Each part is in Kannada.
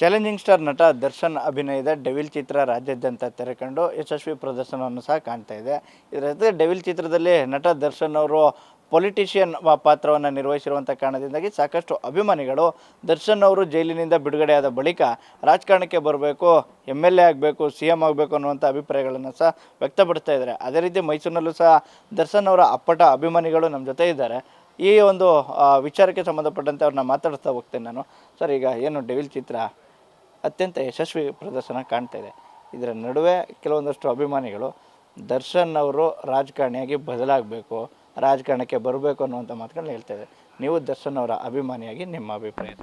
ಚಾಲೆಂಜಿಂಗ್ ಸ್ಟಾರ್ ನಟ ದರ್ಶನ್ ಅಭಿನಯದ ಡೆವಿಲ್ ಚಿತ್ರ ರಾಜ್ಯಾದ್ಯಂತ ತೆರೆಕಂಡು ಯಶಸ್ವಿ ಪ್ರದರ್ಶನವನ್ನು ಸಹ ಕಾಣ್ತಾ ಇದೆ. ಇದರ ಜೊತೆ ಡೆವಿಲ್ ಚಿತ್ರದಲ್ಲಿ ನಟ ದರ್ಶನ್ ಅವರು ಪೊಲಿಟಿಷಿಯನ್ ಪಾತ್ರವನ್ನು ನಿರ್ವಹಿಸಿರುವಂಥ ಕಾರಣದಿಂದಾಗಿ ಸಾಕಷ್ಟು ಅಭಿಮಾನಿಗಳು ದರ್ಶನ್ ಅವರು ಜೈಲಿನಿಂದ ಬಿಡುಗಡೆಯಾದ ಬಳಿಕ ರಾಜಕಾರಣಕ್ಕೆ ಬರಬೇಕು, MLA ಆಗಬೇಕು, CM ಆಗಬೇಕು ಅನ್ನುವಂಥ ಅಭಿಪ್ರಾಯಗಳನ್ನು ಸಹ ವ್ಯಕ್ತಪಡಿಸ್ತಾ ಇದ್ದಾರೆ. ಅದೇ ರೀತಿ ಮೈಸೂರಿನಲ್ಲೂ ಸಹ ದರ್ಶನ್ ಅವರ ಅಪ್ಪಟ ಅಭಿಮಾನಿಗಳು ನಮ್ಮ ಜೊತೆ ಇದ್ದಾರೆ. ಈ ಒಂದು ವಿಚಾರಕ್ಕೆ ಸಂಬಂಧಪಟ್ಟಂತೆ ಅವ್ರನ್ನ ಮಾತಾಡ್ತಾ ಹೋಗ್ತೇನೆ ನಾನು. ಸರ್, ಈಗ ಏನು ಡೆವಿಲ್ ಚಿತ್ರ ಅತ್ಯಂತ ಯಶಸ್ವಿ ಪ್ರದರ್ಶನ ಕಾಣ್ತಾ ಇದೆ. ಇದರ ನಡುವೆ ಕೆಲವೊಂದಷ್ಟು ಅಭಿಮಾನಿಗಳು ದರ್ಶನ್ ಅವರು ರಾಜಕಾರಣಿಯಾಗಿ ಬದಲಾಗಬೇಕು, ರಾಜಕಾರಣಕ್ಕೆ ಬರಬೇಕು ಅನ್ನುವಂಥ ಮಾತುಗಳನ್ನ ಹೇಳ್ತಾಯಿದ್ದಾರೆ. ನೀವು ದರ್ಶನ್ ಅವರ ಅಭಿಮಾನಿಯಾಗಿ ನಿಮ್ಮ ಅಭಿಪ್ರಾಯ?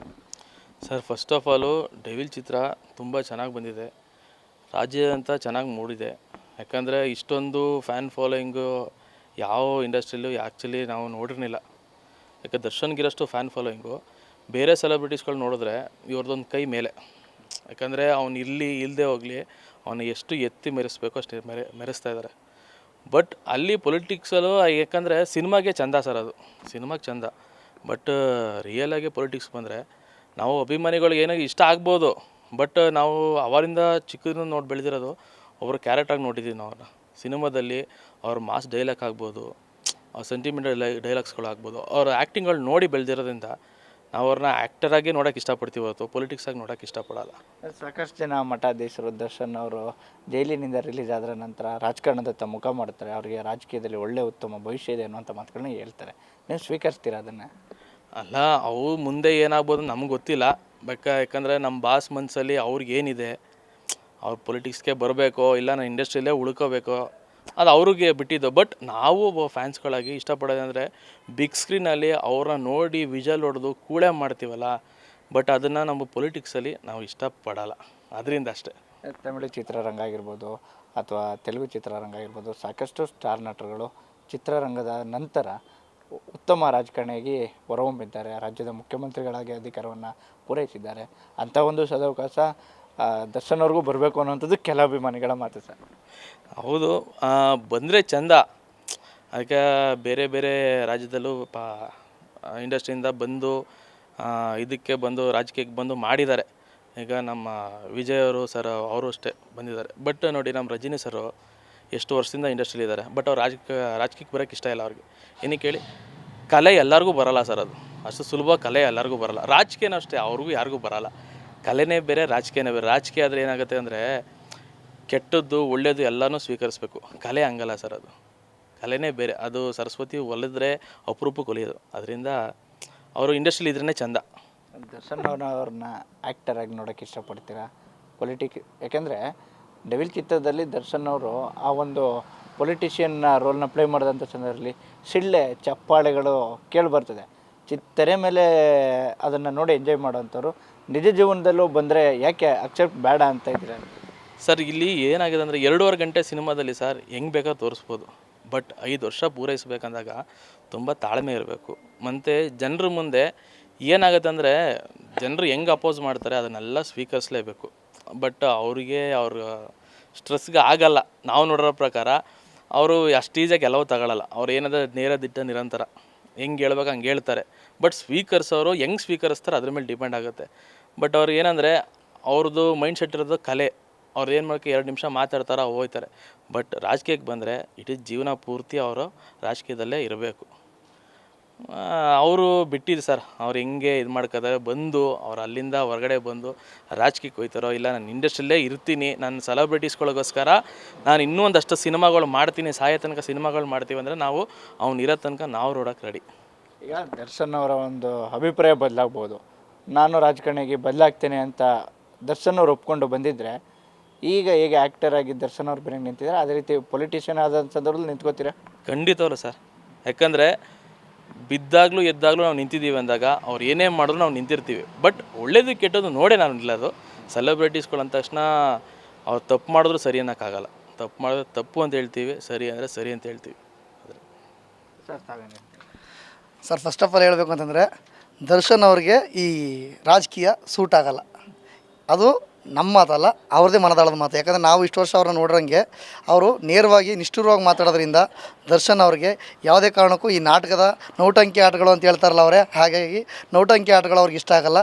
Sir, first of all devil ಚಿತ್ರ ತುಂಬ ಚೆನ್ನಾಗಿ ಬಂದಿದೆ, ರಾಜ್ಯಾದ್ಯಂತ ಚೆನ್ನಾಗಿ ಮೂಡಿದೆ. ಯಾಕಂದರೆ ಇಷ್ಟೊಂದು ಫ್ಯಾನ್ ಫಾಲೋಯಿಂಗು ಯಾವ ಇಂಡಸ್ಟ್ರಿಯಲ್ಲೂ ಆ್ಯಕ್ಚುಲಿ ನಾವು ನೋಡಿರಲಿಲ್ಲ. ಯಾಕೆ ದರ್ಶನ್ಗಿರೋಷ್ಟು ಫ್ಯಾನ್ ಫಾಲೋಯಿಂಗು ಬೇರೆ ಸೆಲೆಬ್ರಿಟೀಸ್ಗಳು ನೋಡಿದ್ರೆ ಇವ್ರದ್ದೊಂದು ಕೈ ಮೇಲೆ. ಯಾಕಂದರೆ ಅವ್ನು ಇಲ್ಲದೆ ಹೋಗಲಿ, ಅವನು ಎಷ್ಟು ಎತ್ತಿ ಮೆರೆಸ್ಬೇಕೋ ಅಷ್ಟು ಮೆರೆಸ್ತಾ ಇದ್ದಾರೆ. ಬಟ್ ಅಲ್ಲಿ ಪೊಲಿಟಿಕ್ಸಲ್ಲೂ ಯಾಕಂದರೆ ಸಿನಿಮಾಗೆ ಚಂದ ಸರ್, ಅದು ಸಿನಿಮಾಗೆ ಚಂದ. ಬಟ್ ರಿಯಲಾಗಿ ಪೊಲಿಟಿಕ್ಸ್ ಬಂದರೆ ನಾವು ಅಭಿಮಾನಿಗಳಿಗೆ ಏನೋ ಇಷ್ಟ ಆಗ್ಬೋದು. ಬಟ್ ನಾವು ಅವರಿಂದ ಚಿಕ್ಕದಿಂದ ನೋಡಿ ಬೆಳೆದಿರೋದು, ಒಬ್ಬರು ಕ್ಯಾರೆಕ್ಟಾಗಿ ನೋಡಿದ್ದೀವಿ ನಾವು ಅವ್ರನ್ನ. ಸಿನಿಮಾದಲ್ಲಿ ಅವ್ರ ಮಾಸ್ ಡೈಲಾಗ್ ಆಗ್ಬೋದು, ಅವ್ರ ಸೆಂಟಿಮೆಂಟಲ್ ಡೈಲಾಗ್ಸ್ಗಳಾಗ್ಬೋದು, ಅವ್ರ ಆ್ಯಕ್ಟಿಂಗ್ಗಳು ನೋಡಿ ಬೆಳೆದಿರೋದ್ರಿಂದ ನಾವು ಅವ್ರನ್ನ ಆ್ಯಕ್ಟರಾಗಿ ನೋಡೋಕೆ ಇಷ್ಟಪಡ್ತೀವಿ ಹೊರತು ಪೊಲಿಟಿಕ್ಸಾಗಿ ನೋಡೋಕೆ ಇಷ್ಟಪಡಲ್ಲ. ಸಾಕಷ್ಟು ಜನ ಮಠಾಧೀಶರು ದರ್ಶನ್ ಅವರು ಜೈಲಿನಿಂದ ರಿಲೀಸ್ ಆದ ನಂತರ ರಾಜಕಾರಣದತ್ತ ಮುಖ ಮಾಡ್ತಾರೆ, ಅವರಿಗೆ ರಾಜಕೀಯದಲ್ಲಿ ಒಳ್ಳೆ ಉತ್ತಮ ಭವಿಷ್ಯ ಇದೆ ಅನ್ನುವಂಥ ಮಾತುಗಳನ್ನ ಹೇಳ್ತಾರೆ. ನೀವು ಸ್ವೀಕರಿಸ್ತೀರಾ ಅದನ್ನು? ಅಲ್ಲ, ಅವು ಮುಂದೆ ಏನಾಗ್ಬೋದು ನಮ್ಗೆ ಗೊತ್ತಿಲ್ಲ. ಯಾಕಂದರೆ ನಮ್ಮ ಬಾಸ್ ಮನಸ್ಸಲ್ಲಿ ಅವ್ರಿಗೇನಿದೆ, ಅವ್ರು ಪೊಲಿಟಿಕ್ಸ್ಗೆ ಬರಬೇಕೋ ಇಲ್ಲ ನಾನು ಇಂಡಸ್ಟ್ರಿಯಲ್ಲೇ ಉಳ್ಕೋಬೇಕೋ, ಅದು ಅವ್ರಿಗೆ ಬಿಟ್ಟಿದ್ದು. ಬಟ್ ನಾವು ಫ್ಯಾನ್ಸ್ಗಳಾಗಿ ಇಷ್ಟಪಡೋದಂದರೆ ಬಿಗ್ ಸ್ಕ್ರೀನಲ್ಲಿ ಅವ್ರನ್ನ ನೋಡಿ ವಿಜಲ್ ಹೊಡೆದು ಕೂಳೆ ಮಾಡ್ತೀವಲ್ಲ, ಬಟ್ ಅದನ್ನು ನಮ್ಮ ಪೊಲಿಟಿಕ್ಸಲ್ಲಿ ನಾವು ಇಷ್ಟಪಡಲ್ಲ, ಅದರಿಂದ ಅಷ್ಟೇ. ತಮಿಳು ಚಿತ್ರರಂಗ ಆಗಿರ್ಬೋದು ಅಥವಾ ತೆಲುಗು ಚಿತ್ರರಂಗ ಆಗಿರ್ಬೋದು, ಸಾಕಷ್ಟು ಸ್ಟಾರ್ ನಟರುಗಳು ಚಿತ್ರರಂಗದ ನಂತರ ಉತ್ತಮ ರಾಜಕಾರಣಿಯಾಗಿ ಹೊರಹೊಮ್ಮಿದ್ದಾರೆ, ರಾಜ್ಯದ ಮುಖ್ಯಮಂತ್ರಿಗಳಾಗಿ ಅಧಿಕಾರವನ್ನು ಪೂರೈಸಿದ್ದಾರೆ. ಅಂಥ ಒಂದು ಸದವಕಾಶ ದರ್ಶನ್ ಅವ್ರಿಗೂ ಬರಬೇಕು ಅನ್ನೋಂಥದ್ದು ಕೆಲ ಅಭಿಮಾನಿಗಳ ಮಾತು ಸರ್. ಹೌದು, ಬಂದರೆ ಚಂದ. ಅದಕ್ಕೆ ಬೇರೆ ಬೇರೆ ರಾಜ್ಯದಲ್ಲೂ ಇಂಡಸ್ಟ್ರಿಯಿಂದ ಬಂದು ಇದಕ್ಕೆ ಬಂದು ರಾಜಕೀಯಕ್ಕೆ ಬಂದು ಮಾಡಿದ್ದಾರೆ. ಈಗ ನಮ್ಮ ವಿಜಯ್ ಅವರು ಸರ್, ಅವರು ಅಷ್ಟೇ ಬಂದಿದ್ದಾರೆ. ಬಟ್ ನೋಡಿ, ನಮ್ಮ ರಜನಿ ಸರು ಎಷ್ಟು ವರ್ಷದಿಂದ ಇಂಡಸ್ಟ್ರಿಲಿ ಇದ್ದಾರೆ. ಬಟ್ ಅವ್ರು ರಾಜಕೀಯಕ್ಕೆ ಬರೋಕ್ಕೆ ಇಷ್ಟ ಇಲ್ಲ ಅವ್ರಿಗೆ. ಏನಕ್ಕೆ ಹೇಳಿ, ಕಲೆ ಎಲ್ಲರಿಗೂ ಬರೋಲ್ಲ ಸರ್, ಅದು ಅಷ್ಟು ಸುಲಭ ಕಲೆ ಎಲ್ಲರಿಗೂ ಬರೋಲ್ಲ. ರಾಜಕೀಯನೂ ಅಷ್ಟೇ, ಅವ್ರಿಗೂ ಯಾರಿಗೂ ಬರೋಲ್ಲ. ಕಲೆನೇ ಬೇರೆ, ರಾಜಕೀಯನೇ ಬೇರೆ. ರಾಜಕೀಯ ಆದರೆ ಏನಾಗುತ್ತೆ ಅಂದರೆ ಕೆಟ್ಟದ್ದು ಒಳ್ಳೆಯದು ಎಲ್ಲನೂ ಸ್ವೀಕರಿಸಬೇಕು. ಕಲೆ ಹಂಗಲ್ಲ ಸರ್, ಅದು ಕಲೆನೇ ಬೇರೆ. ಅದು ಸರಸ್ವತಿ ಒಲಿದ್ರೆ ಅಪರೂಪಕ್ಕೆ ಒಲಿಯೋದು. ಅದರಿಂದ ಅವರು ಇಂಡಸ್ಟ್ರಿಲಿ ಇದ್ರೇ ಚಂದ. ದರ್ಶನ್ ಅವ್ರನ್ನ ಆ್ಯಕ್ಟರಾಗಿ ನೋಡೋಕ್ಕೆ ಇಷ್ಟಪಡ್ತೀರಾ, ಯಾಕೆಂದರೆ ಡೆವಿಲ್ ಚಿತ್ರದಲ್ಲಿ ದರ್ಶನ್ ಅವರು ಆ ಒಂದು ಪೊಲಿಟಿಷಿಯನ್ ರೋಲ್ನ ಪ್ಲೇ ಮಾಡಿದಂಥ ಸಂದರ್ಭದಲ್ಲಿ ಸಿಳ್ಳೆ ಚಪ್ಪಾಳೆಗಳು ಕೇಳಿಬರ್ತದೆ. ತೆರೆ ಮೇಲೆ ಅದನ್ನು ನೋಡಿ ಎಂಜಾಯ್ ಮಾಡೋವಂಥವ್ರು ನಿಜ ಜೀವನದಲ್ಲೂ ಬಂದರೆ ಯಾಕೆ ಅಕ್ಸೆಪ್ಟ್ ಬೇಡ ಅಂತ ಇದ್ದೀರಾ ಸರ್? ಇಲ್ಲಿ ಏನಾಗಿದೆ ಅಂದರೆ 2.5 ಗಂಟೆ ಸಿನಿಮಾದಲ್ಲಿ ಸರ್ ಹೆಂಗೆ ಬೇಕಾದ್ರೂ ತೋರಿಸ್ಬೋದು. ಬಟ್ 5 ವರ್ಷ ಪೂರೈಸಬೇಕಂದಾಗ ತುಂಬ ತಾಳ್ಮೆ ಇರಬೇಕು. ಮತ್ತು ಜನರ ಮುಂದೆ ಏನಾಗುತ್ತೆ ಅಂದರೆ ಜನರು ಹೆಂಗೆ ಅಪೋಸ್ ಮಾಡ್ತಾರೆ ಅದನ್ನೆಲ್ಲ ಸ್ವೀಕರಿಸಲೇಬೇಕು. ಬಟ್ ಅವ್ರ ಸ್ಟ್ರೆಸ್ಗೆ ಆಗಲ್ಲ. ನಾವು ನೋಡಿರೋ ಪ್ರಕಾರ ಅವರು ಅಷ್ಟು ಈಸಿಯಾಗಿ ಎಲ್ಲವೂ ತಗೊಳ್ಳಲ್ಲ. ಅವ್ರು ಏನಾದರೂ ನೇರ ದಿಟ್ಟ ನಿರಂತರ ಹೆಂಗೆ ಹೇಳ್ಬೇಕು ಹಂಗೆ ಹೇಳ್ತಾರೆ. ಬಟ್ ಸ್ವೀಕರಿಸೋರು ಹೆಂಗೆ ಸ್ವೀಕರಿಸ್ತಾರೆ ಅದ್ರ ಮೇಲೆ ಡಿಪೆಂಡ್ ಆಗುತ್ತೆ. ಬಟ್ ಅವ್ರು ಏನಂದರೆ ಅವ್ರದ್ದು ಮೈಂಡ್ ಸೆಟ್ ಇರೋದು ಕಲೆ. ಅವ್ರು ಏನು ಮಾಡೋಕ್ಕೆ 2 ನಿಮಿಷ ಮಾತಾಡ್ತಾರೆ, ಹೋಗ್ತಾರೆ. ಬಟ್ ರಾಜಕೀಯಕ್ಕೆ ಬಂದರೆ ಇಡೀ ಜೀವನ ಪೂರ್ತಿ ಅವರು ರಾಜಕೀಯದಲ್ಲೇ ಇರಬೇಕು. ಅವರು ಬಿಟ್ಟಿದ್ದು ಸರ್, ಅವ್ರು ಹೆಂಗೆ ಇದು ಮಾಡ್ಕೋತಾರೆ, ಬಂದು ಅವ್ರು ಅಲ್ಲಿಂದ ಹೊರಗಡೆ ಬಂದು ರಾಜಕೀಯಕ್ಕೆ ಹೋಗ್ತಾರೋ, ಇಲ್ಲ ನಾನು ಇಂಡಸ್ಟ್ರಿಯಲ್ಲೇ ಇರ್ತೀನಿ, ನಾನು ಸೆಲೆಬ್ರಿಟೀಸ್ಗಳಿಗೋಸ್ಕರ ನಾನು ಇನ್ನೂ ಒಂದಷ್ಟು ಸಿನಿಮಾಗಳು ಮಾಡ್ತೀನಿ, ಸಾಯೋ ತನಕ ಸಿನಿಮಾಗಳು ಮಾಡ್ತೀವಿ ಅಂದರೆ ನಾವು ಇರೋ ತನಕ ನಾವು ನೋಡೋಕ್ಕೆ ರೆಡಿ. ಈಗ ದರ್ಶನ್ ಅವರ ಒಂದು ಅಭಿಪ್ರಾಯ ಬದಲಾಗ್ಬೋದು, ನಾನು ರಾಜಕಾರಣಿಯಾಗಿ ಬದಲಾಗ್ತೇನೆ ಅಂತ ದರ್ಶನ್ ಅವ್ರು ಒಪ್ಕೊಂಡು ಬಂದಿದ್ದರೆ, ಈಗ ಹೇಗೆ ಆ್ಯಕ್ಟರ್ ಆಗಿ ದರ್ಶನ್ ಅವ್ರ ಬೆನ್ನಿಗೆ ನಿಂತಿದ್ದಾರೆ, ಅದೇ ರೀತಿ ಪೊಲಿಟಿಷಿಯನ್ ಆದ ಸಂದರ್ಭದಲ್ಲಿ ನಿಂತ್ಕೋತೀರಾ? ಖಂಡಿತವಲ್ಲ ಸರ್. ಯಾಕಂದರೆ ಬಿದ್ದಾಗಲೂ ಎದ್ದಾಗಲೂ ನಾವು ನಿಂತಿದ್ದೀವಿ ಅಂದಾಗ ಅವ್ರು ಏನೇ ಮಾಡಿದ್ರು ನಾವು ನಿಂತಿರ್ತೀವಿ. ಬಟ್ ಒಳ್ಳೇದು ಕೆಟ್ಟದ್ದು ನೋಡೇ ನಾವು ನಿಲ್ಲೋದು. ಸೆಲೆಬ್ರಿಟೀಸ್ಗಳು ಅಂದ ತಕ್ಷಣ ಅವ್ರು ತಪ್ಪು ಮಾಡಿದ್ರು ಸರಿ ಅನ್ನೋಕ್ಕಾಗಲ್ಲ. ತಪ್ಪು ಮಾಡಿದ್ರೆ ತಪ್ಪು ಅಂತ ಹೇಳ್ತೀವಿ, ಸರಿ ಅಂದರೆ ಸರಿ ಅಂತ ಹೇಳ್ತೀವಿ. ಸರ್, ಫಸ್ಟ್ ಆಫ್ ಆಲ್ ಹೇಳಬೇಕು ಅಂತಂದರೆ ದರ್ಶನ್ ಅವ್ರಿಗೆ ಈ ರಾಜಕೀಯ ಸೂಟ್ ಆಗಲ್ಲ. ಅದು ನಮ್ಮ ಮಾತಲ್ಲ, ಅವ್ರದ್ದೇ ಮನದಾಳದ ಮಾತು. ಯಾಕಂದರೆ ನಾವು ಇಷ್ಟು ವರ್ಷ ಅವ್ರನ್ನ ನೋಡಿರಂಗೆ ಅವರು ನೇರವಾಗಿ ನಿಷ್ಠುರವಾಗಿ ಮಾತಾಡೋದ್ರಿಂದ ದರ್ಶನ್ ಅವ್ರಿಗೆ ಯಾವುದೇ ಕಾರಣಕ್ಕೂ ಈ ನಾಟಕದ ನೌಟಂಕಿ ಆಟಗಳು ಅಂತ ಹೇಳ್ತಾರಲ್ಲ ಅವರೇ, ಹಾಗಾಗಿ ನೌಟಂಕಿ ಆಟಗಳು ಅವ್ರಿಗೆ ಇಷ್ಟ ಆಗಲ್ಲ.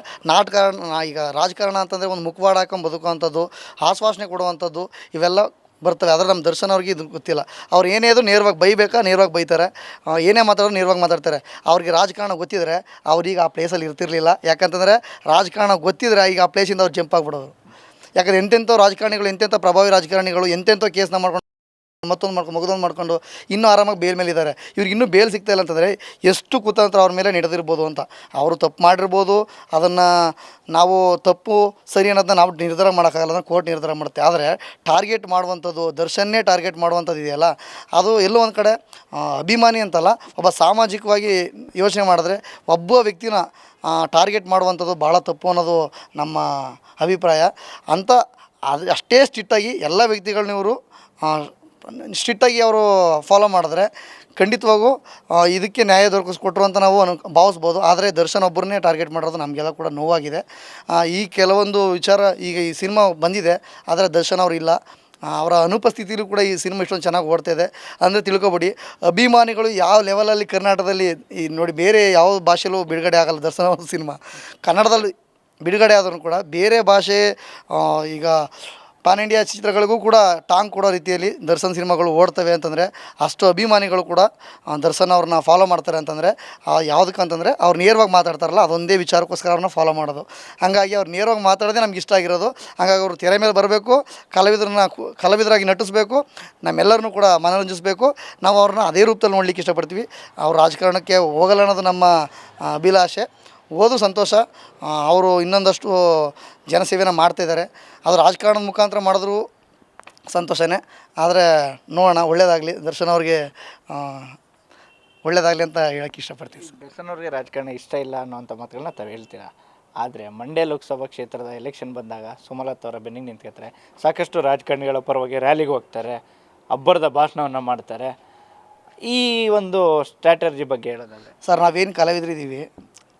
ಈಗ ರಾಜಕಾರಣ ಅಂತಂದರೆ ಒಂದು ಮುಖವಾಡ ಹಾಕೊಂಡು ಬದುಕುವಂಥದ್ದು, ಆಶ್ವಾಸನೆ ಕೊಡುವಂಥದ್ದು ಇವೆಲ್ಲ ಬರ್ತವೆ. ಆದರೆ ನಮ್ಮ ದರ್ಶನ್ ಅವ್ರಿಗೆ ಇದು ಗೊತ್ತಿಲ್ಲ. ಅವ್ರು ಏನೇ ಅದು ನೇರವಾಗಿ ಬೈಬೇಕಾ ನೇರವಾಗಿ ಬೈತಾರೆ, ಏನೇ ಮಾತಾಡೋದು ನೇರವಾಗಿ ಮಾತಾಡ್ತಾರೆ. ಅವ್ರಿಗೆ ರಾಜಕಾರಣ ಗೊತ್ತಿದ್ರೆ ಅವ್ರೀಗ ಆ ಪ್ಲೇಸಲ್ಲಿ ಇರ್ತಿರ್ಲಿಲ್ಲ. ಯಾಕಂತಂದರೆ ರಾಜಕಾರಣ ಗೊತ್ತಿದ್ರೆ ಈಗ ಆ ಪ್ಲೇಸಿಂದ ಅವ್ರು ಜಂಪ್ ಆಗಿಬಿಡೋರು. ಯಾಕಂದರೆ ಎಂತೆಂಥ ರಾಜಕಾರಣಿಗಳು, ಎಂತೆಂಥ ಪ್ರಭಾವಿ ರಾಜಕಾರಣಿಗಳು ಎಂತೆಂಥ ಕೇಸ್ನ ಮಾಡ್ಕೊಂಡು ಮತ್ತೊಂದು ಮಾಡ್ಕೊಂಡು ಇನ್ನೂ ಆರಾಮಾಗಿ ಬೇಲ್ ಮೇಲೆ ಇದ್ದಾರೆ. ಇವ್ರಿಗೆ ಇನ್ನೂ ಬೇಲ್ ಸಿಗ್ತಾ ಇಲ್ಲ ಅಂತಂದರೆ ಎಷ್ಟು ಕುತಂತ್ರ ಅವ್ರ ಮೇಲೆ ನಡೆದಿರ್ಬೋದು ಅಂತ. ಅವರು ತಪ್ಪು ಮಾಡಿರ್ಬೋದು, ಅದನ್ನು ನಾವು ತಪ್ಪು ಸರಿ ಅನ್ನೋದನ್ನ ನಾವು ನಿರ್ಧಾರ ಮಾಡೋಕ್ಕಾಗಲ್ಲ, ಅದನ್ನು ಕೋರ್ಟ್ ನಿರ್ಧಾರ ಮಾಡುತ್ತೆ. ಆದರೆ ಟಾರ್ಗೆಟ್ ಮಾಡುವಂಥದ್ದು, ದರ್ಶನ್ನೇ ಟಾರ್ಗೆಟ್ ಮಾಡುವಂಥದ್ದು ಇದೆಯಲ್ಲ, ಅದು ಎಲ್ಲೋ ಒಂದು ಕಡೆ ಅಭಿಮಾನಿ ಅಂತಲ್ಲ, ಒಬ್ಬ ಸಾಮಾಜಿಕವಾಗಿ ಯೋಚನೆ ಮಾಡಿದ್ರೆ ಒಬ್ಬ ವ್ಯಕ್ತಿನ ಟಾರ್ಗೆಟ್ ಮಾಡುವಂಥದ್ದು ಭಾಳ ತಪ್ಪು ಅನ್ನೋದು ನಮ್ಮ ಅಭಿಪ್ರಾಯ. ಅಂತ ಅದು ಅಷ್ಟೇ ಸ್ಟ್ರಿಕ್ಟಾಗಿ ಎಲ್ಲ ವ್ಯಕ್ತಿಗಳನ್ನ ಇವರು ಸ್ಟ್ರಿಕ್ಟಾಗಿ ಅವರು ಫಾಲೋ ಮಾಡಿದ್ರೆ ಖಂಡಿತವಾಗೂ ಇದಕ್ಕೆ ನ್ಯಾಯ ದೊರಕಿಸ್ಕೊಟ್ರು ಅಂತ ನಾವು ಭಾವಿಸ್ಬೋದು. ಆದರೆ ದರ್ಶನ್ ಒಬ್ಬರನ್ನೇ ಟಾರ್ಗೆಟ್ ಮಾಡೋದು ನಮಗೆಲ್ಲ ಕೂಡ ನೋವಾಗಿದೆ. ಈ ಕೆಲವೊಂದು ವಿಚಾರ ಈಗ ಈ ಸಿನಿಮಾ ಬಂದಿದೆ, ಆದರೆ ದರ್ಶನ್ ಅವರು ಇಲ್ಲ. ಅವರ ಅನುಪಸ್ಥಿತಿಯಲ್ಲೂ ಕೂಡ ಈ ಸಿನಿಮಾ ಇಷ್ಟೊಂದು ಚೆನ್ನಾಗಿ ಓಡ್ತಾಯಿದೆ ಅಂದರೆ ತಿಳ್ಕೊಬೇಡಿ. ಅಭಿಮಾನಿಗಳು ಯಾವ ಲೆವೆಲಲ್ಲಿ ಕರ್ನಾಟಕದಲ್ಲಿ ಈ ನೋಡಿ ಬೇರೆ ಯಾವ ಭಾಷೆಯಲ್ಲೂ ಬಿಡುಗಡೆ ಆಗಲ್ಲ ದರ್ಶನ್ ಅವ್ರ ಸಿನಿಮಾ. ಕನ್ನಡದಲ್ಲಿ ಬಿಡುಗಡೆ ಆದರೂ ಕೂಡ ಬೇರೆ ಭಾಷೆ ಈಗ ಪಾನ್ ಇಂಡಿಯಾ ಚಿತ್ರಗಳಿಗೂ ಕೂಡ ಟಾಂಗ್ ಕೊಡೋ ರೀತಿಯಲ್ಲಿ ದರ್ಶನ್ ಸಿನಿಮಾಗಳು ಓಡ್ತವೆ ಅಂತಂದರೆ ಅಷ್ಟು ಅಭಿಮಾನಿಗಳು ಕೂಡ ದರ್ಶನ್ ಅವ್ರನ್ನ ಫಾಲೋ ಮಾಡ್ತಾರೆ ಅಂತಂದರೆ ಯಾವುದಕ್ಕಂತಂದರೆ ಅವ್ರು ನೇರವಾಗಿ ಮಾತಾಡ್ತಾರಲ್ಲ, ಅದೊಂದೇ ವಿಚಾರಕ್ಕೋಸ್ಕರ ಅವ್ರನ್ನ ಫಾಲೋ ಮಾಡೋದು. ಹಾಗಾಗಿ ಅವ್ರು ನೇರವಾಗಿ ಮಾತಾಡೋದೇ ನಮ್ಗೆ ಇಷ್ಟ ಆಗಿರೋದು. ಹಾಗಾಗಿ ಅವರು ತೆರೆ ಮೇಲೆ ಬರಬೇಕು, ಕಲಾವಿದರಾಗಿ ನಟಿಸಬೇಕು, ನಮ್ಮೆಲ್ಲರನ್ನೂ ಕೂಡ ಮನರಂಜಿಸಬೇಕು. ನಾವು ಅವ್ರನ್ನ ಅದೇ ರೂಪದಲ್ಲಿ ನೋಡಲಿಕ್ಕೆ ಇಷ್ಟಪಡ್ತೀವಿ. ಅವ್ರು ರಾಜಕಾರಣಕ್ಕೆ ಹೋಗಲ್ಲ ಅನ್ನೋದು ನಮ್ಮ ಅಭಿಲಾಷೆ. ಓದು ಸಂತೋಷ, ಅವರು ಇನ್ನೊಂದಷ್ಟು ಜನಸೇವೆನ ಮಾಡ್ತಾಯಿದ್ದಾರೆ. ಅದು ರಾಜಕಾರಣದ ಮುಖಾಂತರ ಮಾಡಿದ್ರು ಸಂತೋಷನೇ. ಆದರೆ ನೋಡೋಣ, ಒಳ್ಳೆಯದಾಗಲಿ, ದರ್ಶನ್ ಅವ್ರಿಗೆ ಒಳ್ಳೆಯದಾಗಲಿ ಅಂತ ಹೇಳೋಕ್ಕೆ ಇಷ್ಟಪಡ್ತೀನಿ. ದರ್ಶನ್ ಅವ್ರಿಗೆ ರಾಜಕಾರಣ ಇಷ್ಟ ಇಲ್ಲ ಅನ್ನೋಂಥ ಮಾತುಗಳನ್ನ ತಾವು ಹೇಳ್ತೀರಾ. ಆದರೆ ಮಂಡ್ಯ ಲೋಕಸಭಾ ಕ್ಷೇತ್ರದ ಎಲೆಕ್ಷನ್ ಬಂದಾಗ ಸುಮಲತಾ ಅವರ ಬೆನ್ನಿಗೆ ನಿಂತ್ಕೊತಾರೆ, ಸಾಕಷ್ಟು ರಾಜಕಾರಣಿಗಳ ಪರವಾಗಿ ರ್ಯಾಲಿಗೆ ಹೋಗ್ತಾರೆ, ಅಬ್ಬರದ ಭಾಷಣವನ್ನು ಮಾಡ್ತಾರೆ. ಈ ಒಂದು ಸ್ಟ್ರಾಟರ್ಜಿ ಬಗ್ಗೆ ಹೇಳೋದಾದರೆ ಸರ್, ನಾವೇನು ಕಲಾವಿದರಿದ್ದೀವಿ,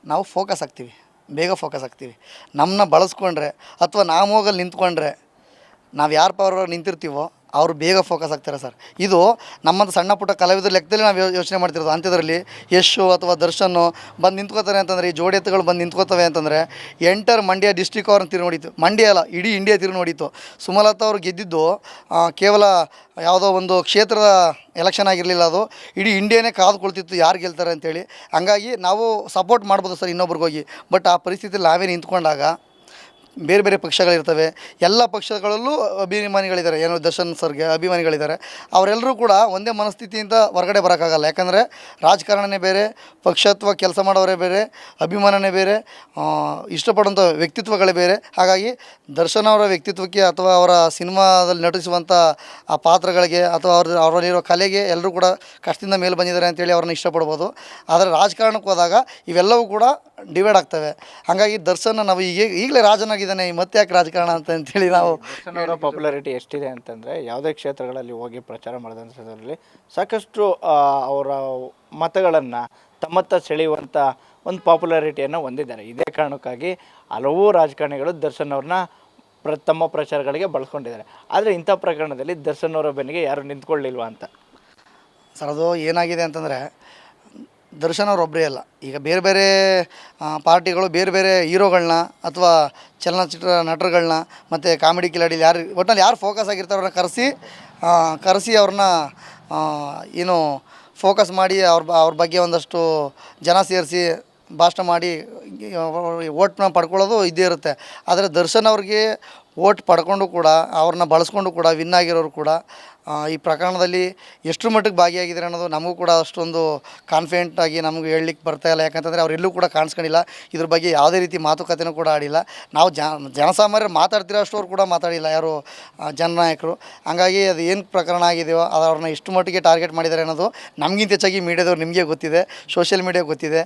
ನಾವು ಫೋಕಸ್ ಆಗ್ತೀವಿ, ಬೇಗ ಫೋಕಸ್ ಆಗ್ತೀವಿ. ನಮ್ಮನ್ನ ಬಳಸ್ಕೊಂಡ್ರೆ ಅಥವಾ ನಾವು ಹೋಗಲ್ಲಿ ನಿಂತ್ಕೊಂಡ್ರೆ, ನಾವು ಯಾರ ಪರ ನಿಂತಿರ್ತೀವೋ ಅವರು ಬೇಗ ಫೋಕಸ್ ಆಗ್ತಾರೆ ಸರ್. ಇದು ನಮ್ಮಂಥ ಸಣ್ಣ ಪುಟ್ಟ ಕಲಾವಿದರ ಲೆಕ್ಕದಲ್ಲಿ ನಾವು ಯೋಚನೆ ಮಾಡ್ತಿರೋದು. ಅಂಥದ್ರಲ್ಲಿ ಯಶು ಅಥವಾ ದರ್ಶನ್ನು ಬಂದು ನಿಂತ್ಕೋತಾರೆ ಅಂತಂದರೆ, ಈ ಜೋಡಿ ಎತ್ತುಗಳು ಬಂದು ನಿಂತ್ಕೋತವೆ ಅಂತಂದರೆ ಎಂಟರ್ ಮಂಡ್ಯ ಡಿಸ್ಟ್ರಿಕ್ ಅವ್ರನ್ನ ತಿರು ನೋಡಿತು, ಮಂಡ್ಯ ಅಲ್ಲ ಇಡೀ ಇಂಡಿಯಾ ತಿರು ನೋಡಿತ್ತು. ಸುಮಲತಾ ಅವರು ಗೆದ್ದಿದ್ದು ಕೇವಲ ಯಾವುದೋ ಒಂದು ಕ್ಷೇತ್ರದ ಎಲೆಕ್ಷನ್ ಆಗಿರಲಿಲ್ಲ, ಅದು ಇಡೀ ಇಂಡಿಯಾನೇ ಕಾದುಕೊಳ್ತಿತ್ತು ಯಾರು ಗೆಲ್ತಾರೆ ಅಂತೇಳಿ. ಹಂಗಾಗಿ ನಾವು ಸಪೋರ್ಟ್ ಮಾಡ್ಬೋದು ಸರ್ ಇನ್ನೊಬ್ರಿಗೋಗಿ. ಬಟ್ ಆ ಪರಿಸ್ಥಿತಿಯಲ್ಲಿ ನಾವೇ ನಿಂತ್ಕೊಂಡಾಗ ಬೇರೆ ಬೇರೆ ಪಕ್ಷಗಳಿರ್ತವೆ, ಎಲ್ಲ ಪಕ್ಷಗಳಲ್ಲೂ ಅಭಿಮಾನಿಗಳಿದ್ದಾರೆ. ಏನೋ ದರ್ಶನ್ ಸರ್ಗೆ ಅಭಿಮಾನಿಗಳಿದ್ದಾರೆ. ಅವರೆಲ್ಲರೂ ಕೂಡ ಒಂದೇ ಮನಸ್ಥಿತಿಯಿಂದ ಹೊರಗಡೆ ಬರೋಕ್ಕಾಗಲ್ಲ. ಯಾಕಂದರೆ ರಾಜಕಾರಣನೇ ಬೇರೆ, ಪಕ್ಷತ್ವ ಕೆಲಸ ಮಾಡೋರೇ ಬೇರೆ, ಅಭಿಮಾನನೇ ಬೇರೆ, ಇಷ್ಟಪಡುವಂಥ ವ್ಯಕ್ತಿತ್ವಗಳೇ ಬೇರೆ. ಹಾಗಾಗಿ ದರ್ಶನ್ ಅವರ ವ್ಯಕ್ತಿತ್ವಕ್ಕೆ ಅಥವಾ ಅವರ ಸಿನಿಮಾದಲ್ಲಿ ನಟಿಸುವಂಥ ಆ ಪಾತ್ರಗಳಿಗೆ ಅಥವಾ ಅವರಲ್ಲಿರೋ ಕಲೆಗೆ ಎಲ್ಲರೂ ಕೂಡ ಕಷ್ಟದಿಂದ ಮೇಲೆ ಬಂದಿದ್ದಾರೆ ಅಂತೇಳಿ ಅವ್ರನ್ನ ಇಷ್ಟಪಡ್ಬೋದು. ಆದರೆ ರಾಜಕಾರಣಕ್ಕೆ ಹೋದಾಗ ಇವೆಲ್ಲವೂ ಕೂಡ ಡಿವೈಡ್ ಆಗ್ತವೆ. ಹಾಗಾಗಿ ದರ್ಶನ ನಾವು ಈಗಲೇ ರಾಜನಾಗಿದ್ದಾನೆ, ಮತ್ತೆ ಯಾಕೆ ರಾಜಕಾರಣ ಅಂತೇಳಿ ನಾವು. ದರ್ಶನ್ ಅವರ ಪಾಪ್ಯುಲಾರಿಟಿ ಎಷ್ಟಿದೆ ಅಂತಂದರೆ, ಯಾವುದೇ ಕ್ಷೇತ್ರಗಳಲ್ಲಿ ಹೋಗಿ ಪ್ರಚಾರ ಮಾಡಿದಂಥದ್ರಲ್ಲಿ ಸಾಕಷ್ಟು ಅವರ ಮತಗಳನ್ನು ತಮ್ಮತ್ತ ಸೆಳೆಯುವಂಥ ಒಂದು ಪಾಪ್ಯುಲಾರಿಟಿಯನ್ನು ಹೊಂದಿದ್ದಾರೆ. ಇದೇ ಕಾರಣಕ್ಕಾಗಿ ಹಲವು ರಾಜಕಾರಣಿಗಳು ದರ್ಶನ್ ಅವ್ರನ್ನ ತಮ್ಮ ಪ್ರಚಾರಗಳಿಗೆ ಬಳಸ್ಕೊಂಡಿದ್ದಾರೆ. ಆದರೆ ಇಂಥ ಪ್ರಕರಣದಲ್ಲಿ ದರ್ಶನ್ ಅವರ ಬೆನ್ನಿಗೆ ಯಾರು ನಿಂತ್ಕೊಳ್ಳಿಲ್ವಾ ಅಂತ ಸರ್, ಅದು ಏನಾಗಿದೆ ಅಂತಂದರೆ, ದರ್ಶನ್ ಅವ್ರು ಒಬ್ಬರೇ ಅಲ್ಲ, ಈಗ ಬೇರೆ ಬೇರೆ ಪಾರ್ಟಿಗಳು ಬೇರೆ ಬೇರೆ ಹೀರೋಗಳನ್ನ ಅಥವಾ ಚಲನಚಿತ್ರ ನಟರುಗಳನ್ನ ಮತ್ತು ಕಾಮಿಡಿ ಕಿಲಾಡಿ ಒಟ್ಟಿನಲ್ಲಿ ಯಾರು ಫೋಕಸ್ ಆಗಿರ್ತಾರೆ ಅವ್ರನ್ನ ಕರೆಸಿ ಅವ್ರನ್ನ ಏನು ಫೋಕಸ್ ಮಾಡಿ ಅವ್ರ ಬಗ್ಗೆ ಒಂದಷ್ಟು ಜನ ಸೇರಿಸಿ ಭಾಷಣ ಮಾಡಿ ಓಟ್ನ ಪಡ್ಕೊಳ್ಳೋದು ಇದ್ದೇ ಇರುತ್ತೆ. ಆದರೆ ದರ್ಶನ್ ಅವ್ರಿಗೆ ಓಟ್ ಪಡ್ಕೊಂಡು ಕೂಡ ಅವ್ರನ್ನ ಬಳಸ್ಕೊಂಡು ಕೂಡ ವಿನ್ ಆಗಿರೋರು ಕೂಡ ಈ ಪ್ರಕರಣದಲ್ಲಿ ಎಷ್ಟು ಮಟ್ಟಿಗೆ ಭಾಗಿಯಾಗಿದ್ದಾರೆ ಅನ್ನೋದು ನಮಗೂ ಕೂಡ ಅಷ್ಟೊಂದು ಕಾನ್ಫಿಡೆಂಟಾಗಿ ನಮಗೆ ಹೇಳಲಿಕ್ಕೆ ಬರ್ತಾಯಿಲ್ಲ. ಯಾಕಂತಂದರೆ ಅವರೆಲ್ಲೂ ಕೂಡ ಕಾಣಿಸ್ಕೊಂಡಿಲ್ಲ, ಇದ್ರ ಬಗ್ಗೆ ಯಾವುದೇ ರೀತಿ ಮಾತುಕತೆನೂ ಕೂಡ ಆಡಿಲ್ಲ. ನಾವು ಜನಸಾಮಾನ್ಯರು ಮಾತಾಡ್ತಿರೋ ಅಷ್ಟು ಅವ್ರು ಕೂಡ ಮಾತಾಡಿಲ್ಲ ಯಾರು ಜನನಾಯಕರು. ಹಂಗಾಗಿ ಅದು ಏನು ಪ್ರಕರಣ ಆಗಿದೆಯೋ ಅದು ಅವ್ರನ್ನ ಎಷ್ಟು ಮಟ್ಟಿಗೆ ಟಾರ್ಗೆಟ್ ಮಾಡಿದ್ದಾರೆ ಅನ್ನೋದು ನಮಗಿಂತ ಹೆಚ್ಚಾಗಿ ಮೀಡಿಯಾದವ್ರು ನಿಮಗೆ ಗೊತ್ತಿದೆ, ಸೋಷಿಯಲ್ ಮೀಡಿಯಾ ಗೊತ್ತಿದೆ,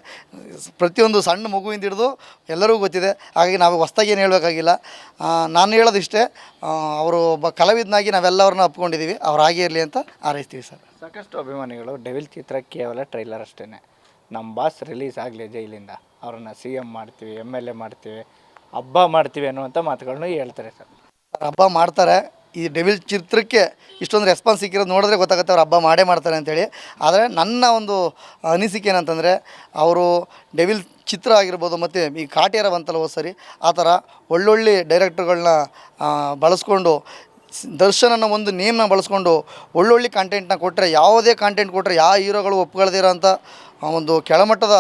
ಪ್ರತಿಯೊಂದು ಸಣ್ಣ ಮಗುವಿಂದ ಹಿಡಿದು ಎಲ್ಲರಿಗೂ ಗೊತ್ತಿದೆ. ಹಾಗಾಗಿ ನಾವು ಹೊಸ್ದಾಗಿ ಏನು ಹೇಳಬೇಕಾಗಿಲ್ಲ. ನಾನು ಹೇಳೋದಿಷ್ಟೇ, ಅವರು ಒಬ್ಬ ಕಲಾವಿದನಾಗಿ ನಾವೆಲ್ಲ ಅವ್ರನ್ನ ಒಪ್ಕೊಂಡಿದ್ದೀವಿ, ಅವ್ರಾಗೇ ಇರಲಿ ಅಂತ ಹಾರೈಸ್ತೀವಿ ಸರ್. ಸಾಕಷ್ಟು ಅಭಿಮಾನಿಗಳು ಡೆವಿಲ್ ಚಿತ್ರ ಕೇವಲ ಟ್ರೈಲರ್ ಅಷ್ಟೇ, ನಮ್ಮ ಬಾಸ್ ರಿಲೀಸ್ ಆಗಲಿ ಜೈಲಿಂದ, ಅವ್ರನ್ನ CM ಮಾಡ್ತೀವಿ, MLA ಮಾಡ್ತೀವಿ, ಹಬ್ಬ ಮಾಡ್ತೀವಿ ಅನ್ನುವಂಥ ಮಾತುಗಳನ್ನು ಹೇಳ್ತಾರೆ ಸರ್. ಹಬ್ಬ ಮಾಡ್ತಾರೆ. ಈ ಡೆವಿಲ್ ಚಿತ್ರಕ್ಕೆ ಇಷ್ಟೊಂದು ರೆಸ್ಪಾನ್ಸ್ ಸಿಕ್ಕಿರೋದು ನೋಡಿದ್ರೆ ಗೊತ್ತಾಗುತ್ತೆ ಅವ್ರು ಹಬ್ಬ ಮಾಡೇ ಮಾಡ್ತಾರೆ ಅಂತೇಳಿ. ಆದರೆ ನನ್ನ ಒಂದು ಅನಿಸಿಕೆ ಏನಂತಂದರೆ, ಅವರು ಡೆವಿಲ್ ಚಿತ್ರ ಆಗಿರ್ಬೋದು ಮತ್ತು ಈ ಕಾಟ್ಯಾರ ಬಂತಲ್ಲ ಹೋದ ಸರಿ, ಆ ಥರ ಒಳ್ಳೊಳ್ಳೆ ಡೈರೆಕ್ಟರ್ಗಳನ್ನ ಬಳಸ್ಕೊಂಡು ದರ್ಶನ್ ಅನ್ನೋ ಒಂದು ನೇಮ್ನ ಬಳಸ್ಕೊಂಡು ಒಳ್ಳೊಳ್ಳೆ ಕಂಟೆಂಟ್ನ ಕೊಟ್ಟರೆ, ಯಾವುದೇ ಕಂಟೆಂಟ್ ಕೊಟ್ಟರೆ ಯಾವ ಹೀರೋಗಳು ಒಪ್ಕೊಳ್ದಿರೋ ಅಂಥ ಒಂದು ಕೆಳಮಟ್ಟದ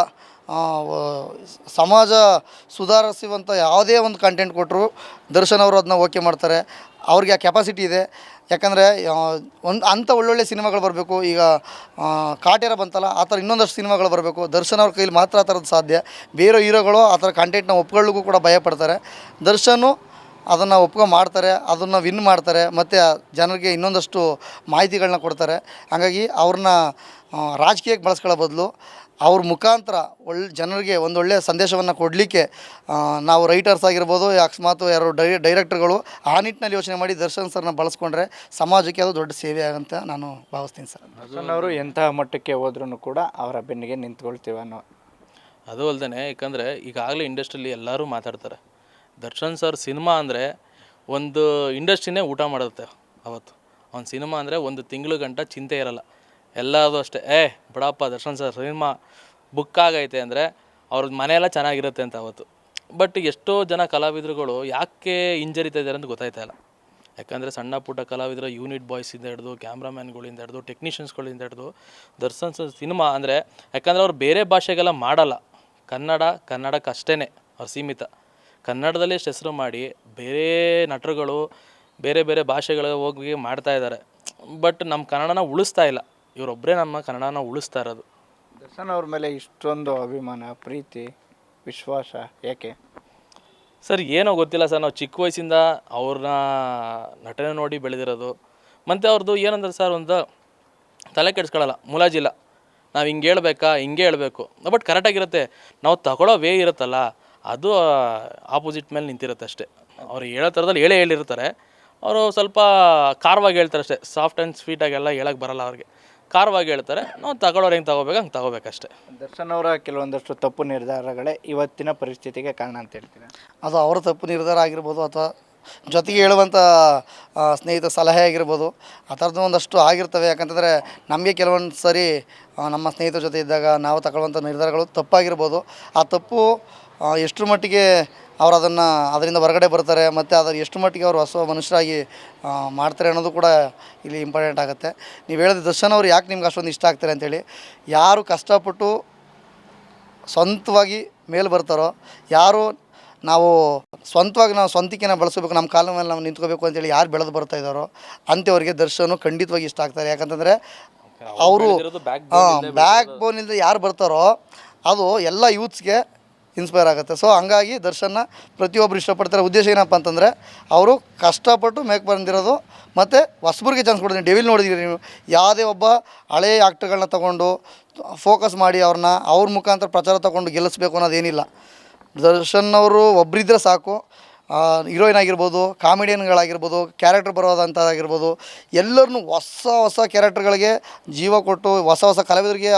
ಸಮಾಜ ಸುಧಾರಿಸುವಂಥ ಯಾವುದೇ ಒಂದು ಕಂಟೆಂಟ್ ಕೊಟ್ಟರು ದರ್ಶನ್ ಅವರು ಅದನ್ನ ಓಕೆ ಮಾಡ್ತಾರೆ. ಅವ್ರಿಗೆ ಆ ಕೆಪಾಸಿಟಿ ಇದೆ. ಯಾಕಂದರೆ ಅಂಥ ಒಳ್ಳೊಳ್ಳೆ ಸಿನಿಮಾಗಳು ಬರಬೇಕು. ಈಗ ಕಾಟ್ಯಾರ ಬಂತಲ್ಲ, ಆ ಥರ ಇನ್ನೊಂದಷ್ಟು ಸಿನಿಮಾಗಳು ಬರಬೇಕು. ದರ್ಶನ್ ಅವ್ರ ಕೈಲಿ ಮಾತ್ರ ಆ ಥರದ್ದು ಸಾಧ್ಯ. ಬೇರೆ ಹೀರೋಗಳು ಆ ಥರ ಕಂಟೆಂಟ್ನ ಒಪ್ಕೊಳ್ಳಿಗೂ ಕೂಡ ಭಯಪಡ್ತಾರೆ. ದರ್ಶನು ಅದನ್ನು ಮಾಡ್ತಾರೆ, ಅದನ್ನು ವಿನ್ ಮಾಡ್ತಾರೆ, ಮತ್ತು ಜನರಿಗೆ ಇನ್ನೊಂದಷ್ಟು ಮಾಹಿತಿಗಳನ್ನ ಕೊಡ್ತಾರೆ. ಹಾಗಾಗಿ ಅವ್ರನ್ನ ರಾಜಕೀಯಕ್ಕೆ ಬಳಸ್ಕೊಳ್ಳೋ ಬದಲು ಅವ್ರ ಮುಖಾಂತರ ಜನರಿಗೆ ಒಂದೊಳ್ಳೆಯ ಸಂದೇಶವನ್ನು ಕೊಡಲಿಕ್ಕೆ ನಾವು ರೈಟರ್ಸ್ ಆಗಿರ್ಬೋದು, ಅಕಸ್ಮಾತ್ ಯಾರು ಡೈರೆಕ್ಟರ್ಗಳು ಆ ನಿಟ್ಟಿನಲ್ಲಿ ಯೋಚನೆ ಮಾಡಿ ದರ್ಶನ್ ಸರ್ನ ಬಳಸ್ಕೊಂಡ್ರೆ ಸಮಾಜಕ್ಕೆ ಅದು ದೊಡ್ಡ ಸೇವೆ ಆಗಂತ ನಾನು ಭಾವಿಸ್ತೀನಿ ಸರ್. ದರ್ಶನ್ ಅವರು ಎಂತಹ ಮಟ್ಟಕ್ಕೆ ಹೋದ್ರೂ ಕೂಡ ಅವರ ಬೆನ್ನಿಗೆ ನಿಂತ್ಕೊಳ್ತೀವಿ ಅನ್ನೋ ಅದು ಅಲ್ಲದೆ, ಯಾಕಂದರೆ ಈಗಾಗಲೇ ಇಂಡಸ್ಟ್ರಿಯಲ್ಲಿ ಎಲ್ಲರೂ ಮಾತಾಡ್ತಾರೆ, ದರ್ಶನ್ ಸರ್ ಸಿನಿಮಾ ಅಂದರೆ ಒಂದು ಇಂಡಸ್ಟ್ರಿನೇ ಊಟ ಮಾಡುತ್ತೆ. ಅವತ್ತು ಅವ್ನ ಸಿನಿಮಾ ಅಂದರೆ ಒಂದು ತಿಂಗಳು ಗಂಟ ಚಿಂತೆ ಇರಲ್ಲ. ಎಲ್ಲರೂ ಅಷ್ಟೇ, ಬಿಡಪ್ಪ ದರ್ಶನ್ ಸರ್ ಸಿನಿಮಾ ಬುಕ್ ಆಗೈತೆ ಅಂದರೆ ಅವ್ರದ್ದು ಮನೆಯೆಲ್ಲ ಚೆನ್ನಾಗಿರುತ್ತೆ ಅಂತ ಅವತ್ತು. ಬಟ್ ಎಷ್ಟೋ ಜನ ಕಲಾವಿದರುಗಳು ಯಾಕೆ ಹಿಂಜರಿತಾ ಇದ್ದಾರೆ ಅಂತ ಗೊತ್ತಾಯ್ತಾ ಇಲ್ಲ. ಯಾಕಂದರೆ ಸಣ್ಣ ಪುಟ್ಟ ಕಲಾವಿದರು ಯೂನಿಟ್ ಬಾಯ್ಸಿಂದ ಹಿಡಿದು ಕ್ಯಾಮ್ರಾಮ್ಯಾನ್ಗಳಿಂದ ಹಿಡಿದು ಟೆಕ್ನಿಷಿಯನ್ಸ್ಗಳಿಂದ ಹಿಡಿದು ದರ್ಶನ್ ಸರ್ ಸಿನಿಮಾ ಅಂದರೆ, ಯಾಕಂದರೆ ಅವ್ರು ಬೇರೆ ಭಾಷೆಗೆಲ್ಲ ಮಾಡಲ್ಲ, ಕನ್ನಡಕ್ಕೆ ಅಷ್ಟೇ ಅವ್ರು ಸೀಮಿತ. ಕನ್ನಡದಲ್ಲೇ ಹೆಸರು ಮಾಡಿ ಬೇರೆ ನಟರುಗಳು ಬೇರೆ ಬೇರೆ ಭಾಷೆಗಳಿಗೆ ಹೋಗಿ ಮಾಡ್ತಾಯಿದ್ದಾರೆ. ಬಟ್ ನಮ್ಮ ಕನ್ನಡನ ಉಳಿಸ್ತಾ ಇಲ್ಲ. ಇವರೊಬ್ಬರೇ ನಮ್ಮ ಕನ್ನಡನ ಉಳಿಸ್ತಾ ಇರೋದು. ದರ್ಶನ್ ಅವ್ರ ಮೇಲೆ ಇಷ್ಟೊಂದು ಅಭಿಮಾನ, ಪ್ರೀತಿ, ವಿಶ್ವಾಸ ಯಾಕೆ ಸರ್? ಏನೋ ಗೊತ್ತಿಲ್ಲ ಸರ್. ನಾವು ಚಿಕ್ಕ ವಯಸ್ಸಿಂದ ಅವ್ರನ್ನ ನಟನೆ ನೋಡಿ ಬೆಳೆದಿರೋದು. ಮತ್ತು ಅವ್ರದ್ದು ಏನಂದ್ರೆ ಸರ್, ಒಂದು ತಲೆ ಕೆಡಿಸ್ಕೊಳ್ಳಲ್ಲ, ಮುಲಾಜಿಲ್ಲ. ನಾವು ಹಿಂಗೆ ಹೇಳಬೇಕು, ಬಟ್ ಕರೆಕ್ಟಾಗಿರುತ್ತೆ. ನಾವು ತಗೊಳ್ಳೋ ವೇ ಇರುತ್ತಲ್ಲ, ಅದು ಆಪೋಸಿಟ್ ಮೇಲೆ ನಿಂತಿರುತ್ತೆ ಅಷ್ಟೇ. ಅವ್ರು ಹೇಳೋ ಥರದಲ್ಲಿ ಹೇಳಿರ್ತಾರೆ. ಅವರು ಸ್ವಲ್ಪ ಖಾರವಾಗಿ ಹೇಳ್ತಾರೆ ಅಷ್ಟೇ. ಸಾಫ್ಟ್ ಆ್ಯಂಡ್ ಸ್ವೀಟಾಗೆಲ್ಲ ಹೇಳೋಕ್ಕೆ ಬರಲ್ಲ ಅವ್ರಿಗೆ. ಖಾರವಾಗಿ ಹೇಳ್ತಾರೆ. ನಾವು ತಗೊಳ್ಳೋರು ಹೆಂಗೆ ತಗೋಬೇಕು ಹಂಗೆ ತಗೋಬೇಕಷ್ಟೇ. ದರ್ಶನ್ ಅವರ ಕೆಲವೊಂದಷ್ಟು ತಪ್ಪು ನಿರ್ಧಾರಗಳೇ ಇವತ್ತಿನ ಪರಿಸ್ಥಿತಿಗೆ ಕಾರಣ ಅಂತ ಹೇಳ್ತೀನಿ. ಅದು ಅವರ ತಪ್ಪು ನಿರ್ಧಾರ ಆಗಿರ್ಬೋದು, ಅಥವಾ ಜೊತೆಗೆ ಹೇಳುವಂಥ ಸ್ನೇಹಿತ ಸಲಹೆ ಆಗಿರ್ಬೋದು, ಆ ಥರದ್ದು ಒಂದಷ್ಟು ಆಗಿರ್ತವೆ. ಯಾಕಂತಂದರೆ ನಮಗೆ ಕೆಲವೊಂದು ಸರಿ ನಮ್ಮ ಸ್ನೇಹಿತರ ಜೊತೆ ಇದ್ದಾಗ ನಾವು ತಗೊಳ್ಳುವಂಥ ನಿರ್ಧಾರಗಳು ತಪ್ಪಾಗಿರ್ಬೋದು. ಆ ತಪ್ಪು ಎಷ್ಟರ ಮಟ್ಟಿಗೆ ಅವ್ರು ಅದರಿಂದ ಹೊರಗಡೆ ಬರ್ತಾರೆ, ಮತ್ತು ಅದರ ಎಷ್ಟು ಮಟ್ಟಿಗೆ ಅವರು ಹೊಸ ಮನುಷ್ಯರಾಗಿ ಮಾಡ್ತಾರೆ ಅನ್ನೋದು ಕೂಡ ಇಲ್ಲಿ ಇಂಪಾರ್ಟೆಂಟ್ ಆಗುತ್ತೆ. ನೀವು ಹೇಳಿದ ದರ್ಶನ್ ಅವರು ಯಾಕೆ ನಿಮ್ಗೆ ಅಷ್ಟೊಂದು ಇಷ್ಟ ಆಗ್ತಾರೆ ಅಂತೇಳಿ, ಯಾರು ಕಷ್ಟಪಟ್ಟು ಸ್ವಂತವಾಗಿ ಮೇಲೆ ಬರ್ತಾರೋ, ಯಾರು ನಾವು ಸ್ವಂತಿಕೆನ ಬಳಸಬೇಕು, ನಮ್ಮ ಕಾಲ ಮೇಲೆ ನಾವು ನಿಂತ್ಕೋಬೇಕು ಅಂತೇಳಿ ಯಾರು ಬೆಳೆದು ಬರ್ತಾ ಇದ್ದಾರೋ ಅಂಥವ್ರಿಗೆ ದರ್ಶನು ಖಂಡಿತವಾಗಿ ಇಷ್ಟ ಆಗ್ತಾರೆ. ಯಾಕಂತಂದರೆ ಅವರು ಬ್ಯಾಕ್ ಬೋನಿಂದ ಯಾರು ಬರ್ತಾರೋ ಅದು ಎಲ್ಲ ಯೂತ್ಸ್ಗೆ ಇನ್ಸ್ಪೈರ್ ಆಗುತ್ತೆ. ಸೊ ಹಂಗಾಗಿ ದರ್ಶನ್ನ ಪ್ರತಿಯೊಬ್ಬರು ಇಷ್ಟಪಡ್ತಾರೆ. ಉದ್ದೇಶ ಏನಪ್ಪ ಅಂತಂದರೆ, ಅವರು ಕಷ್ಟಪಟ್ಟು ಮೇಕ್ ಬಂದಿರೋದು, ಮತ್ತು ಹೊಸಬ್ರಿಗೆ ಚಾನ್ಸ್ ಕೊಡ್ತೀನಿ. ಡೆವಿಲ್ ನೋಡಿದ್ದೀರಿ ನೀವು, ಯಾವುದೇ ಒಬ್ಬ ಹಳೆಯ ಆ್ಯಕ್ಟರ್ಗಳನ್ನ ತೊಗೊಂಡು ಫೋಕಸ್ ಮಾಡಿ ಅವ್ರ ಮುಖಾಂತರ ಪ್ರಚಾರ ತೊಗೊಂಡು ಗೆಲ್ಲಿಸ್ಬೇಕು ಅನ್ನೋದೇನಿಲ್ಲ. ದರ್ಶನ್ ಅವರು ಒಬ್ಬರಿದ್ದರೆ ಸಾಕು. ಹೀರೋಯಿನ್ ಆಗಿರ್ಬೋದು, ಕಾಮಿಡಿಯನ್ಗಳಾಗಿರ್ಬೋದು, ಕ್ಯಾರೆಕ್ಟರ್ ಬರೋದಂಥದ್ದಾಗಿರ್ಬೋದು, ಎಲ್ಲರನ್ನೂ ಹೊಸ ಕ್ಯಾರೆಕ್ಟರ್ಗಳಿಗೆ ಜೀವ ಕೊಟ್ಟು, ಹೊಸ ಕಲಾವಿದರಿಗೆ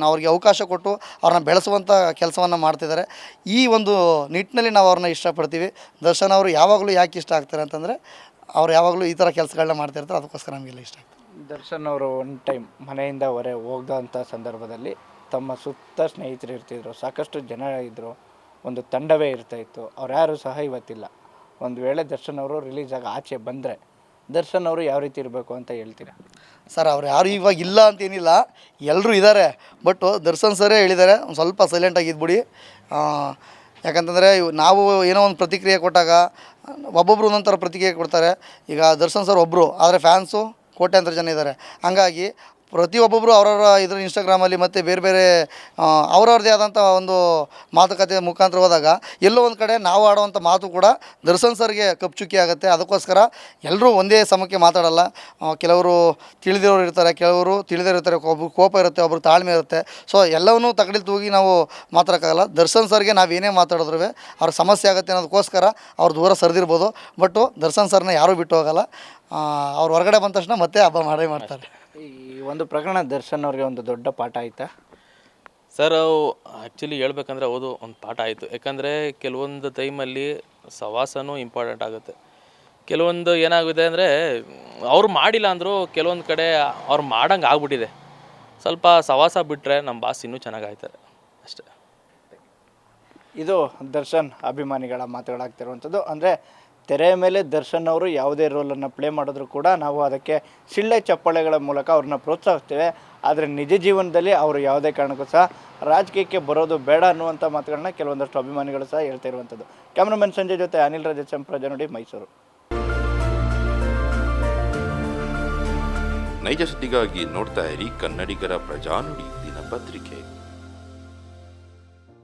ಅವ್ರಿಗೆ ಅವಕಾಶ ಕೊಟ್ಟು ಅವ್ರನ್ನ ಬೆಳೆಸುವಂಥ ಕೆಲಸವನ್ನು ಮಾಡ್ತಿದ್ದಾರೆ. ಈ ಒಂದು ನಿಟ್ಟಿನಲ್ಲಿ ನಾವು ಅವ್ರನ್ನ ಇಷ್ಟಪಡ್ತೀವಿ. ದರ್ಶನ್ ಅವರು ಯಾವಾಗಲೂ ಯಾಕೆ ಇಷ್ಟ ಆಗ್ತಾರೆ ಅಂತಂದರೆ, ಅವ್ರು ಯಾವಾಗಲೂ ಈ ಥರ ಕೆಲಸಗಳನ್ನ ಮಾಡ್ತಿರ್ತಾರೆ, ಅದಕ್ಕೋಸ್ಕರ ನಮಗೆಲ್ಲ ಇಷ್ಟ ಆಗ್ತದೆ. ದರ್ಶನ್ ಅವರು ಒಂದು ಟೈಮ್ ಮನೆಯಿಂದ ಹೊರ ಹೋಗೋಂಥ ಸಂದರ್ಭದಲ್ಲಿ ತಮ್ಮ ಸುತ್ತ ಸ್ನೇಹಿತರು ಇರ್ತಿದ್ರು, ಸಾಕಷ್ಟು ಜನ ಇದ್ದರು, ಒಂದು ತಂಡವೇ ಇರ್ತಾಯಿತ್ತು. ಅವ್ರು ಯಾರೂ ಸಹ ಇವತ್ತಿಲ್ಲ. ಒಂದು ವೇಳೆ ದರ್ಶನ್ ಅವರು ರಿಲೀಸ್ ಆಗಿ ಆಚೆ ಬಂದರೆ ದರ್ಶನ್ ಅವರು ಯಾವ ರೀತಿ ಇರಬೇಕು ಅಂತ ಹೇಳ್ತೀರಾ? ಸರ್, ಅವ್ರು ಯಾರು ಇವಾಗ ಇಲ್ಲ ಅಂತೇನಿಲ್ಲ, ಎಲ್ಲರೂ ಇದ್ದಾರೆ. ಬಟ್ ದರ್ಶನ್ ಸರೇ ಹೇಳಿದ್ದಾರೆ, ಒಂದು ಸ್ವಲ್ಪ ಸೈಲೆಂಟಾಗಿ ಇದ್ಬಿಡಿ. ಯಾಕಂತಂದರೆ ನಾವು ಏನೋ ಒಂದು ಪ್ರತಿಕ್ರಿಯೆ ಕೊಟ್ಟಾಗ ಒಬ್ಬೊಬ್ಬರು ಒಂದೊಂಥರ ಪ್ರತಿಕ್ರಿಯೆ ಕೊಡ್ತಾರೆ. ಈಗ ದರ್ಶನ್ ಸರ್ ಒಬ್ಬರು, ಆದರೆ ಫ್ಯಾನ್ಸು ಕೋಟ್ಯಾಂತರ ಜನ ಇದ್ದಾರೆ. ಹಂಗಾಗಿ ಪ್ರತಿಯೊಬ್ಬೊಬ್ಬರು ಅವರವರ ಇದ್ರ ಇನ್ಸ್ಟಾಗ್ರಾಮಲ್ಲಿ ಮತ್ತು ಬೇರೆ ಅವ್ರವ್ರದ್ದೇ ಆದಂಥ ಒಂದು ಮಾತುಕತೆ ಮುಖಾಂತರ ಹೋದಾಗ ಎಲ್ಲೋ ಒಂದು ಕಡೆ ನಾವು ಆಡುವಂಥ ಮಾತು ಕೂಡ ದರ್ಶನ್ ಸರ್ಗೆ ಕಪ್ಚುಕ್ಕಿ ಆಗುತ್ತೆ. ಅದಕ್ಕೋಸ್ಕರ ಎಲ್ಲರೂ ಒಂದೇ ಸಮಕ್ಕೆ ಮಾತಾಡಲ್ಲ. ಕೆಲವರು ತಿಳಿದಿರೋರು ಇರ್ತಾರೆ, ಕೆಲವರು ತಿಳಿದಿರ್ತಾರೆ. ಒಬ್ಬರು ಕೋಪ ಇರುತ್ತೆ, ಒಬ್ಬರು ತಾಳ್ಮೆ ಇರುತ್ತೆ. ಸೊ ಎಲ್ಲವನ್ನೂ ತಗಡಿಲ್ ತೂಗಿ ನಾವು ಮಾತಾಡೋಕ್ಕಾಗಲ್ಲ. ದರ್ಶನ್ ಸರ್ಗೆ ನಾವೇನೇ ಮಾತಾಡಿದ್ರು ಅವ್ರ ಸಮಸ್ಯೆ ಆಗುತ್ತೆ ಅನ್ನೋದಕ್ಕೋಸ್ಕರ ಅವ್ರು ದೂರ ಸರಿದಿರ್ಬೋದು. ಬಟ್ಟು ದರ್ಶನ್ ಸರ್ನ ಯಾರೂ ಬಿಟ್ಟು ಹೋಗಲ್ಲ. ಅವ್ರು ಹೊರಗಡೆ ಬಂದ ತಕ್ಷಣ ಮತ್ತೆ ಹಬ್ಬ ಮಾಡೇ ಮಾಡ್ತಾರೆ. ಈ ಒಂದು ಪ್ರಕರಣ ದರ್ಶನ್ ಅವ್ರಿಗೆ ಒಂದು ದೊಡ್ಡ ಪಾಠ ಆಯಿತಾ? ಸರ್ ಆ್ಯಕ್ಚುಲಿ ಹೇಳ್ಬೇಕಂದ್ರೆ ಹೌದು ಒಂದು ಪಾಠ ಆಯಿತು. ಯಾಕಂದರೆ ಕೆಲವೊಂದು ಟೈಮಲ್ಲಿ ಸವಾಸನೂ ಇಂಪಾರ್ಟೆಂಟ್ ಆಗುತ್ತೆ. ಕೆಲವೊಂದು ಏನಾಗಿದೆ ಅಂದರೆ ಅವ್ರು ಮಾಡಿಲ್ಲ ಅಂದರೂ ಕೆಲವೊಂದು ಕಡೆ ಅವ್ರು ಮಾಡಂಗೆ ಆಗ್ಬಿಟ್ಟಿದೆ. ಸ್ವಲ್ಪ ಸವಾಸ ಬಿಟ್ಟರೆ ನಮ್ಮ ಬಾಸ್ ಇನ್ನೂ ಚೆನ್ನಾಗಾಯ್ತಾರೆ ಅಷ್ಟೇ. ಇದು ದರ್ಶನ್ ಅಭಿಮಾನಿಗಳ ಮಾತುಗಳಾಗ್ತಿರುವಂಥದ್ದು. ಅಂದರೆ ತೆರೆಯ ಮೇಲೆ ದರ್ಶನ್ ಅವರು ಯಾವುದೇ ರೋಲನ್ನು ಪ್ಲೇ ಮಾಡಿದ್ರು ಕೂಡ ನಾವು ಅದಕ್ಕೆ ಸಿಳ್ಳೆ ಚಪ್ಪಾಳೆಗಳ ಮೂಲಕ ಅವ್ರನ್ನ ಪ್ರೋತ್ಸಾಹಿಸ್ತೇವೆ. ಆದರೆ ನಿಜ ಜೀವನದಲ್ಲಿ ಅವರು ಯಾವುದೇ ಕಾರಣಕ್ಕೂ ಸಹ ರಾಜಕೀಯಕ್ಕೆ ಬರೋದು ಬೇಡ ಅನ್ನುವಂಥ ಮಾತುಗಳನ್ನ ಕೆಲವೊಂದಷ್ಟು ಅಭಿಮಾನಿಗಳು ಸಹ ಹೇಳ್ತಾ ಇರುವಂಥದ್ದು. ಕ್ಯಾಮ್ರಾಮನ್ ಸಂಜಯ್ ಜೊತೆ ಅನಿಲ್ ರಾಜ್ ಪ್ರಜಾನುಡಿ, ಮೈಸೂರು. ನೈಜ ಸುದ್ದಿಗಾಗಿ ನೋಡ್ತಾ ಇರಿ ಕನ್ನಡಿಗರ ಪ್ರಜಾನುಡಿ ದಿನಪತ್ರಿಕೆ.